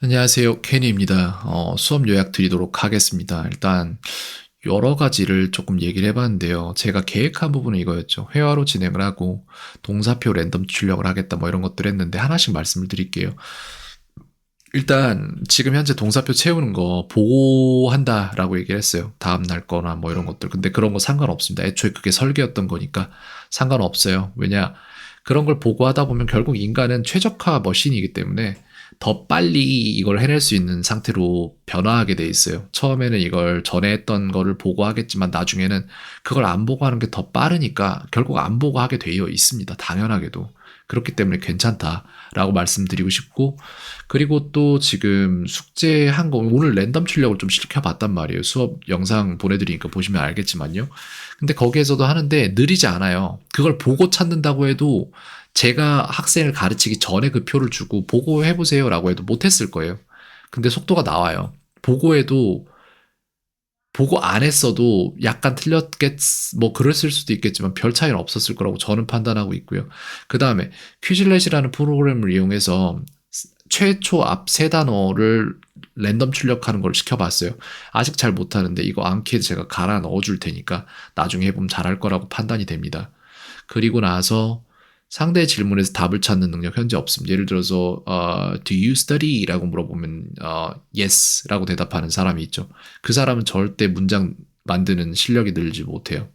안녕하세요. 케니입니다. 수업 요약 드리도록 하겠습니다. 일단 여러 가지를 조금 얘기를 해봤는데요. 제가 계획한 부분은 이거였죠. 회화로 진행을 하고 동사표 랜덤 출력을 하겠다 뭐 이런 것들 했는데 하나씩 말씀을 드릴게요. 일단 지금 현재 동사표 채우는 거 보고한다라고 얘기를 했어요. 다음 날 거나 뭐 이런 것들. 근데 그런 거 상관없습니다. 애초에 그게 설계였던 거니까 상관없어요. 왜냐 그런 걸 보고하다 보면 결국 인간은 최적화 머신이기 때문에 더 빨리 이걸 해낼 수 있는 상태로 변화하게 돼 있어요. 처음에는 이걸 전에 했던 거를 보고하겠지만 나중에는 그걸 안 보고하는 게 더 빠르니까 결국 안 보고하게 되어 있습니다. 당연하게도. 그렇기 때문에 괜찮다라고 말씀드리고 싶고, 그리고 또 지금 숙제한 거 오늘 랜덤 출력을 좀 시켜봤단 말이에요. 수업 영상 보내드리니까 보시면 알겠지만요. 근데 거기에서도 하는데 느리지 않아요. 그걸 보고 찾는다고 해도 제가 학생을 가르치기 전에 그 표를 주고 보고해보세요라고 해도 못했을 거예요. 근데 속도가 나와요. 보고해도 보고 안 했어도 약간 틀렸겠, 뭐, 그랬을 수도 있겠지만 별 차이는 없었을 거라고 저는 판단하고 있고요. 그 다음에 퀴즐렛이라는 프로그램을 이용해서 최초 앞 세 단어를 랜덤 출력하는 걸 시켜봤어요. 아직 잘 못하는데 이거 암키에 제가 갈아 넣어줄 테니까 나중에 해보면 잘할 거라고 판단이 됩니다. 그리고 나서 상대 질문에서 답을 찾는 능력 현재 없습니다. 예를 들어서 Do you study? 라고 물어보면 Yes 라고 대답하는 사람이 있죠. 그 사람은 절대 문장 만드는 실력이 늘지 못해요.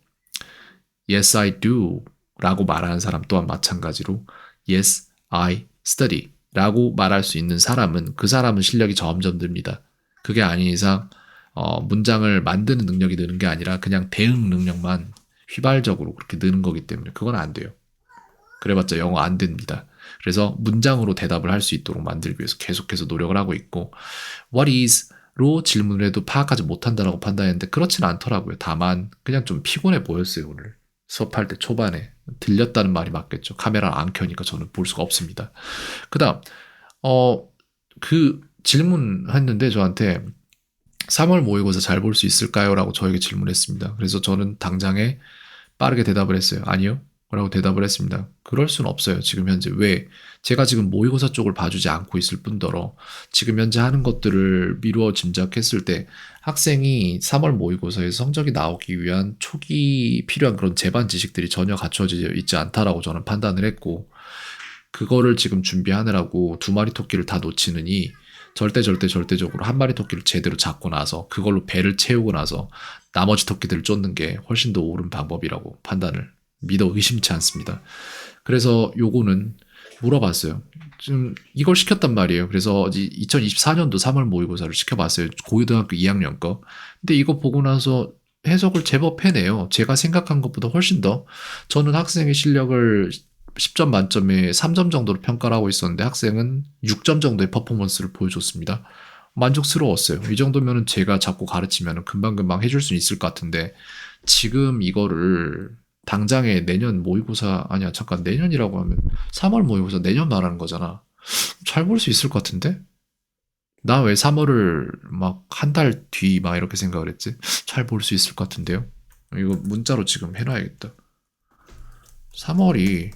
Yes, I do 라고 말하는 사람 또한 마찬가지로 Yes, I study 라고 말할 수 있는 사람은 그 사람은 실력이 점점 늘니다. 그게 아닌 이상 문장을 만드는 능력이 느는 게 아니라 그냥 대응 능력만 휘발적으로 그렇게 느는 거기 때문에 그건 안 돼요. 그래봤자 영어 안 됩니다. 그래서 문장으로 대답을 할 수 있도록 만들기 위해서 계속해서 노력을 하고 있고 What is?로 질문을 해도 파악하지 못한다라고 판단했는데 그렇진 않더라고요. 다만 그냥 좀 피곤해 보였어요. 오늘 수업할 때 초반에 들렸다는 말이 맞겠죠. 카메라를 안 켜니까 저는 볼 수가 없습니다. 그 다음 그 질문했는데 저한테 3월 모의고사 잘 볼 수 있을까요? 라고 저에게 질문했습니다. 그래서 저는 당장에 빠르게 대답을 했어요. 아니요. 라고 대답을 했습니다. 그럴 순 없어요. 지금 현재. 왜? 제가 지금 모의고사 쪽을 봐주지 않고 있을 뿐더러 지금 현재 하는 것들을 미루어 짐작했을 때 학생이 3월 모의고사에 성적이 나오기 위한 초기 필요한 그런 제반 지식들이 전혀 갖춰져 있지 않다라고 저는 판단을 했고 그거를 지금 준비하느라고 두 마리 토끼를 다 놓치느니 절대적으로 한 마리 토끼를 제대로 잡고 나서 그걸로 배를 채우고 나서 나머지 토끼들을 쫓는 게 훨씬 더 옳은 방법이라고 판단을 믿어 의심치 않습니다. 그래서 요거는 물어봤어요. 지금 이걸 시켰단 말이에요. 그래서 2024년도 3월 모의고사를 시켜봤어요. 고등학교 2학년 거. 근데 이거 보고 나서 해석을 제법 해내요. 제가 생각한 것보다 훨씬 더. 저는 학생의 실력을 10점 만점에 3점 정도로 평가를 하고 있었는데 학생은 6점 정도의 퍼포먼스를 보여줬습니다. 만족스러웠어요. 이 정도면은 제가 자꾸 가르치면 금방금방 해줄 수 있을 것 같은데 지금 이거를 당장에 내년 모의고사 아니야 잠깐 내년이라고 하면 3월 모의고사 내년 말하는 거잖아. 잘 볼 수 있을 것 같은데? 나 왜 3월을 막 한 달 뒤 막 이렇게 생각을 했지? 잘 볼 수 있을 것 같은데요? 이거 문자로 지금 해놔야겠다. 3월이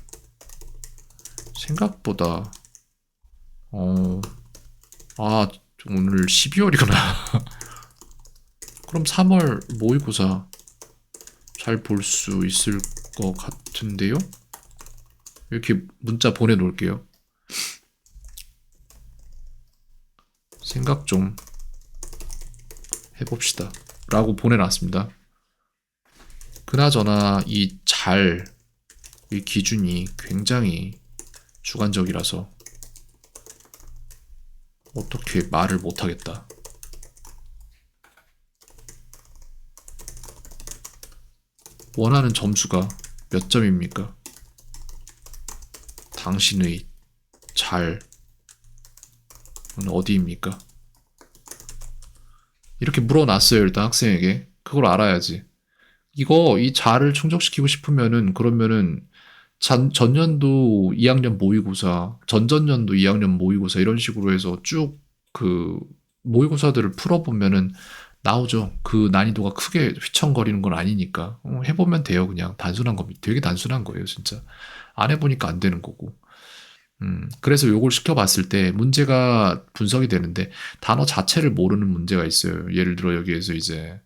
생각보다 어, 아 오늘 12월이구나. 그럼 3월 모의고사 잘 볼 수 있을 것 같은데요? 이렇게 문자 보내놓을게요. 생각 좀 해봅시다. 라고 보내놨습니다. 그나저나 이 기준이 굉장히 주관적이라서 어떻게 말을 못하겠다. 원하는 점수가 몇 점입니까? 당신의 잘은 어디입니까? 이렇게 물어놨어요, 일단 학생에게. 그걸 알아야지. 이 잘을 충족시키고 싶으면은, 그러면은, 전년도 2학년 모의고사, 전전년도 2학년 모의고사, 이런 식으로 해서 쭉 그, 모의고사들을 풀어보면은, 나오죠. 그 난이도가 크게 휘청거리는 건 아니니까. 해보면 돼요, 그냥. 단순한 겁니다. 되게 단순한 거예요, 진짜. 안 해보니까 안 되는 거고. 그래서 요걸 시켜봤을 때 문제가 분석이 되는데 단어 자체를 모르는 문제가 있어요. 예를 들어 여기에서 이제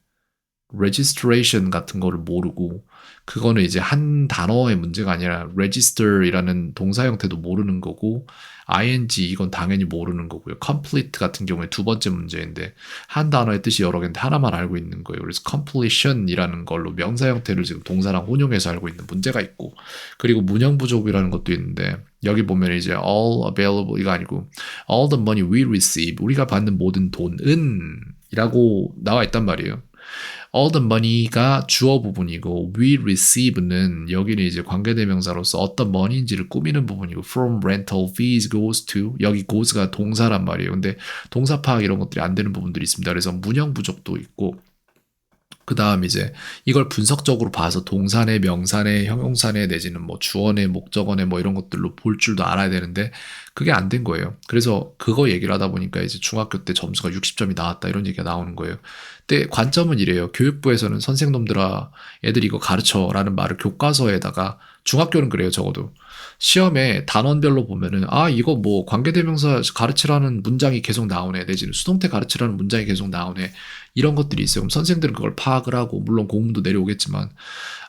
registration 같은 거를 모르고 그거는 이제 한 단어의 문제가 아니라 register이라는 동사 형태도 모르는 거고 ing 이건 당연히 모르는 거고요. complete 같은 경우에 두 번째 문제인데 한 단어의 뜻이 여러 개인데 하나만 알고 있는 거예요. 그래서 completion이라는 걸로 명사 형태를 지금 동사랑 혼용해서 알고 있는 문제가 있고 그리고 문형 부족이라는 것도 있는데 여기 보면 이제 all available 이거 아니고 all the money we receive 우리가 받는 모든 돈은 이라고 나와 있단 말이에요. all the money가 주어 부분이고 we receive는 여기는 이제 관계대명사로서 어떤 money인지를 꾸미는 부분이고 from rental fees goes to 여기 goes가 동사란 말이에요. 근데 동사 파악 이런 것들이 안 되는 부분들이 있습니다. 그래서 문형 부족도 있고 그 다음 이제 이걸 분석적으로 봐서 동사네, 명사네, 형용사네 내지는 뭐 주어네, 목적어네 뭐 이런 것들로 볼 줄도 알아야 되는데 그게 안 된 거예요. 그래서 그거 얘기를 하다 보니까 이제 중학교 때 점수가 60점이 나왔다 이런 얘기가 나오는 거예요. 근데 관점은 이래요. 교육부에서는 선생놈들아 애들 이거 가르쳐라는 말을 교과서에다가 중학교는 그래요 적어도. 시험에 단원별로 보면은 아 이거 뭐 관계대명사 가르치라는 문장이 계속 나오네 내지는 수동태 가르치라는 문장이 계속 나오네 이런 것들이 있어요. 그럼 선생들은 그걸 파악을 하고 물론 공문도 내려오겠지만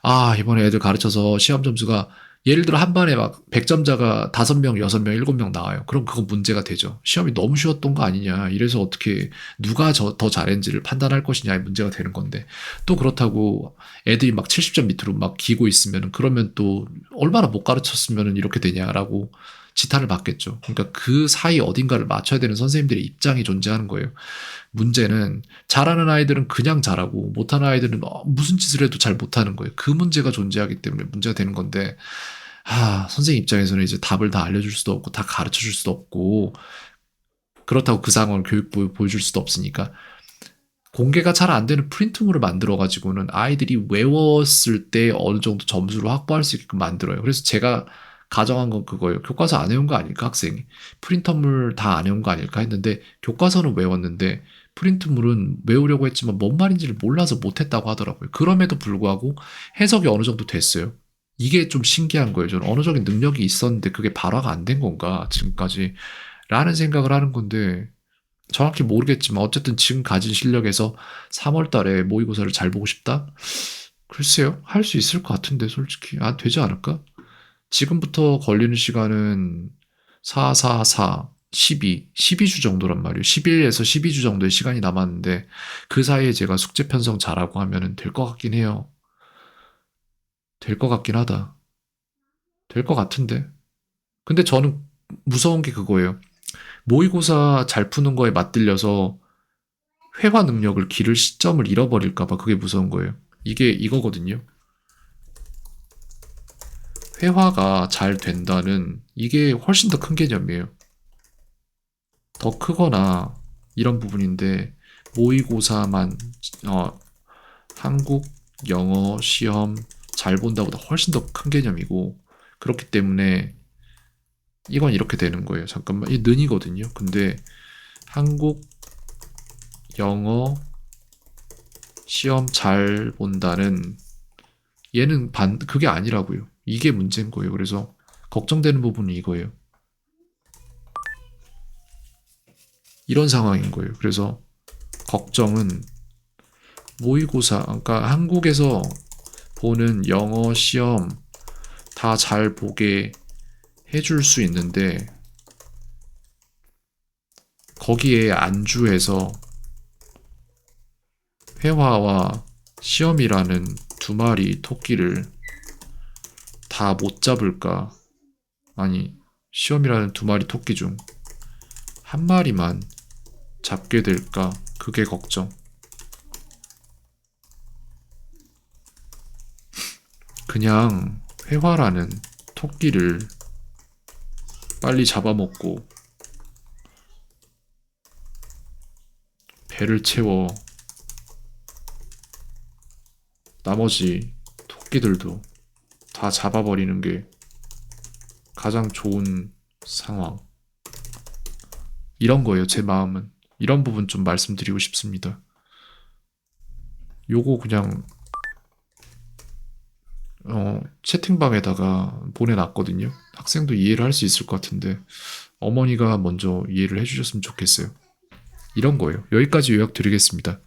아 이번에 애들 가르쳐서 시험 점수가 예를 들어 한 반에 막 100점자가 5명, 6명, 7명 나와요. 그럼 그건 문제가 되죠. 시험이 너무 쉬웠던 거 아니냐. 이래서 어떻게 누가 더 잘했는지를 판단할 것이냐의 문제가 되는 건데 또 그렇다고 애들이 막 70점 밑으로 막 기고 있으면 그러면 또 얼마나 못 가르쳤으면 이렇게 되냐라고 지탄을 받겠죠. 그러니까 그 사이 어딘가를 맞춰야 되는 선생님들의 입장이 존재하는 거예요. 문제는 잘하는 아이들은 그냥 잘하고 못하는 아이들은 무슨 짓을 해도 잘 못하는 거예요. 그 문제가 존재하기 때문에 문제가 되는 건데 선생님 입장에서는 이제 답을 다 알려줄 수도 없고 다 가르쳐줄 수도 없고 그렇다고 그 상황을 교육부에 보여줄 수도 없으니까 공개가 잘 안 되는 프린트물을 만들어 가지고는 아이들이 외웠을 때 어느 정도 점수를 확보할 수 있게끔 만들어요. 그래서 제가 가정한 건 그거예요. 교과서 안 외운 거 아닐까 학생이. 프린터물 다 안 외운 거 아닐까 했는데 교과서는 외웠는데 프린트물은 외우려고 했지만 뭔 말인지를 몰라서 못했다고 하더라고요. 그럼에도 불구하고 해석이 어느 정도 됐어요. 이게 좀 신기한 거예요. 저는 언어적인 능력이 있었는데 그게 발화가 안 된 건가 지금까지 라는 생각을 하는 건데 정확히 모르겠지만 어쨌든 지금 가진 실력에서 3월 달에 모의고사를 잘 보고 싶다? 글쎄요. 할 수 있을 것 같은데 솔직히. 되지 않을까? 지금부터 걸리는 시간은 4, 4, 4, 12주 정도란 말이에요. 11에서 12주 정도의 시간이 남았는데 그 사이에 제가 숙제 편성 잘하고 하면은 될 것 같긴 해요. 될 것 같긴 하다. 될 것 같은데. 근데 저는 무서운 게 그거예요. 모의고사 잘 푸는 거에 맞들려서 회화 능력을 기를 시점을 잃어버릴까봐 그게 무서운 거예요. 이게 이거거든요. 회화가 잘 된다는 이게 훨씬 더 큰 개념이에요. 더 크거나 이런 부분인데 모의고사만 한국 영어 시험 잘 본다보다 훨씬 더 큰 개념이고 그렇기 때문에 이건 이렇게 되는 거예요. 잠깐만 이 는이거든요. 근데 한국 영어 시험 잘 본다는 얘는 그게 아니라고요. 이게 문제인 거예요. 그래서 걱정되는 부분이 이거예요. 이런 상황인 거예요. 그래서 걱정은 모의고사, 그러니까 한국에서 보는 영어 시험 다 잘 보게 해줄 수 있는데 거기에 안주해서 회화와 시험이라는 두 마리 토끼를 다 못 잡을까? 아니, 시험이라는 두 마리 토끼 중 한 마리만 잡게 될까? 그게 걱정. 그냥 회화라는 토끼를 빨리 잡아먹고 배를 채워 나머지 토끼들도 다 잡아버리는 게 가장 좋은 상황. 이런 거예요, 제 마음은. 이런 부분 좀 말씀드리고 싶습니다. 요거 그냥 채팅방에다가 보내놨거든요. 학생도 이해를 할 수 있을 것 같은데 어머니가 먼저 이해를 해주셨으면 좋겠어요. 이런 거예요. 여기까지 요약 드리겠습니다.